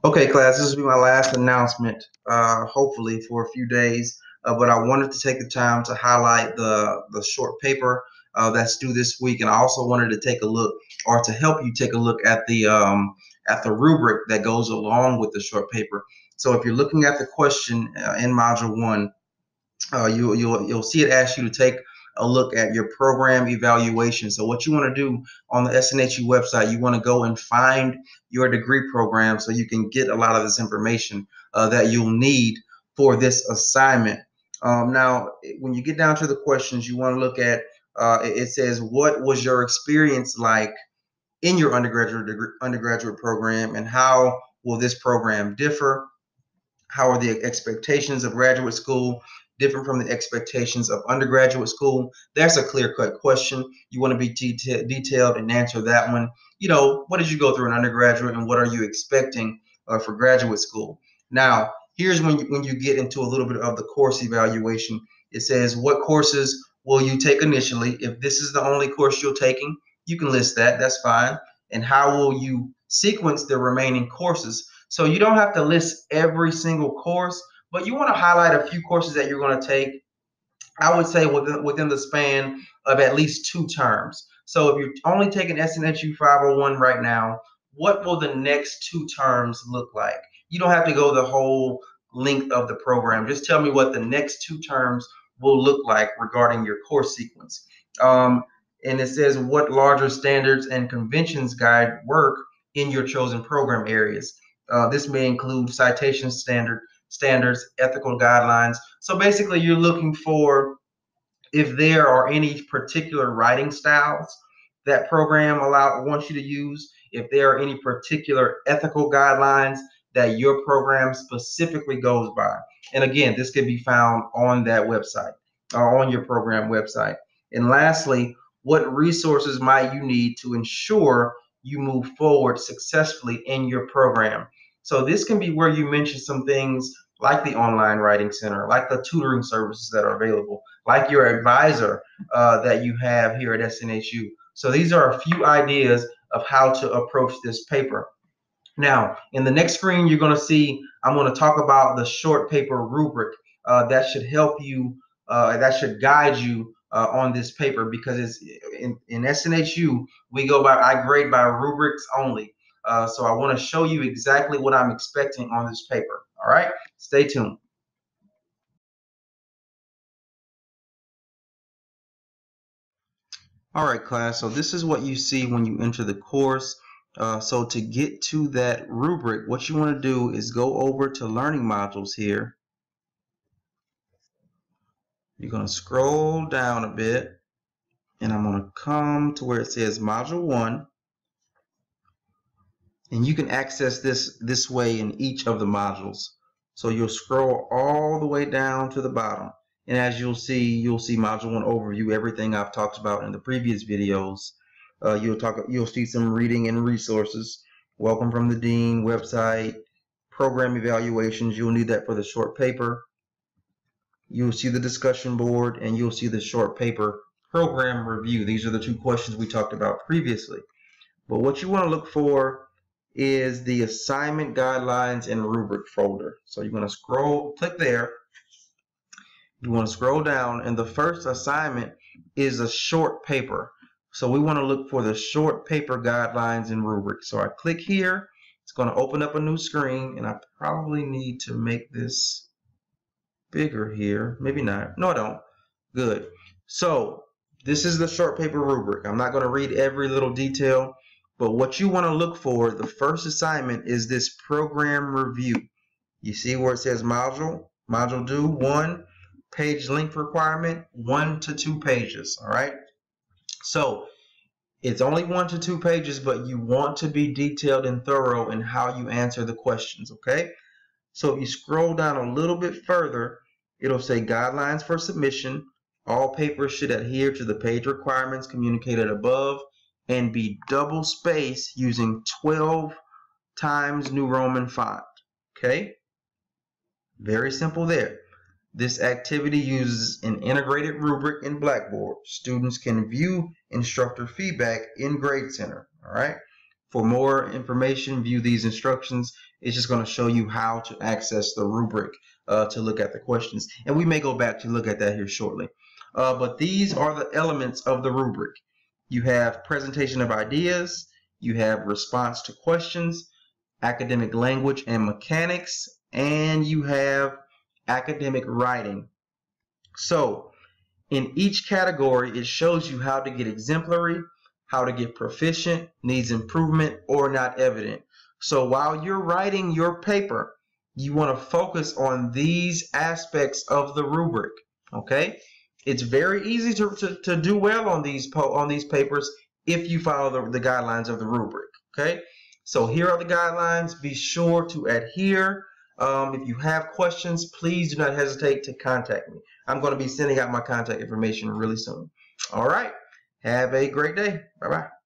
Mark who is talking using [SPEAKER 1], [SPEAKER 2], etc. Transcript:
[SPEAKER 1] Okay, class, this will be my last announcement, hopefully for a few days. But I wanted to take the time to highlight the short paper that's due this week, and I also wanted to take a look, or to help you take a look at the rubric that goes along with the short paper. So if you're looking at the question in Module One, you'll see it ask you to take a look at your program evaluation. So what you want to do on the SNHU website, you want to go and find your degree program so you can get a lot of this information that you'll need for this assignment. Now, when you get down to the questions, you want to look at it says, what was your experience like in your undergraduate program, and how will this program differ? How are the expectations of graduate school different from the expectations of undergraduate school? That's a clear-cut question. You want to be detailed and answer that one. What did you go through in undergraduate, and what are you expecting for graduate school? Now, here's when you get into a little bit of the course evaluation. It says, what courses will you take initially? If this is the only course you're taking, you can list that. That's fine. And how will you sequence the remaining courses? So you don't have to list every single course, but you want to highlight a few courses that you're going to take. I would say within the span of at least 2 terms. So if you're only taking SNHU 501 right now, what will the next 2 terms look like? You don't have to go the whole length of the program. Just tell me what the next 2 terms will look like regarding your course sequence. Um, and it says, what larger standards and conventions guide work in your chosen program areas. This may include citation standards, ethical guidelines. So basically, you're looking for if there are any particular writing styles that program wants you to use, if there are any particular ethical guidelines that your program specifically goes by. And again, this can be found on that website or on your program website. And lastly, what resources might you need to ensure you move forward successfully in your program? So this can be where you mention some things like the online writing center, like the tutoring services that are available, like your advisor that you have here at SNHU. So these are a few ideas of how to approach this paper. Now, in the next screen, you're going to see I'm going to talk about the short paper rubric that should help you, that should guide you on this paper, because it's in SNHU, I grade by rubrics only. So I want to show you exactly what I'm expecting on this paper. All right, stay tuned. All right, class. So this is what you see when you enter the course. So to get to that rubric, what you want to do is go over to learning modules here. You're going to scroll down a bit, and I'm going to come to where it says Module 1. And you can access this way in each of the modules. So you'll scroll all the way down to the bottom. And as you'll see Module 1 overview, everything I've talked about in the previous videos. You'll see some reading and resources, welcome from the dean, website, program evaluations. You'll need that for the short paper. You'll see the discussion board, and you'll see the short paper program review. These are the 2 questions we talked about previously. But what you want to look for is the assignment guidelines and rubric folder. So you're going to click there. You want to scroll down, and the first assignment is a short paper. So we want to look for the short paper guidelines and rubrics. So I click here. It's going to open up a new screen, and I probably need to make this bigger here. Maybe not. No, I don't. Good. So this is the short paper rubric. I'm not going to read every little detail, but what you want to look for, the first assignment, is this program review. You see where it says module due 1, page length requirement 1 to 2 pages. All right. So it's only 1 to 2 pages, but you want to be detailed and thorough in how you answer the questions. Okay. So if you scroll down a little bit further, it'll say guidelines for submission. All papers should adhere to the page requirements communicated above and be double spaced using 12 times New Roman font. Okay? Very simple there. This activity uses an integrated rubric in Blackboard. Students can view instructor feedback in Grade Center. All right? For more information, view these instructions. It's just going to show you how to access the rubric to look at the questions. And we may go back to look at that here shortly. But these are the elements of the rubric. You have presentation of ideas, you have response to questions, academic language and mechanics, and you have academic writing. So in each category, it shows you how to get exemplary, how to get proficient, needs improvement, or not evident. So while you're writing your paper, you want to focus on these aspects of the rubric. Okay, it's very easy to do well on these papers if you follow the guidelines of the rubric. Okay, so here are the guidelines. Be sure to adhere. If you have questions, please do not hesitate to contact me. I'm going to be sending out my contact information really soon. All right. Have a great day. Bye-bye.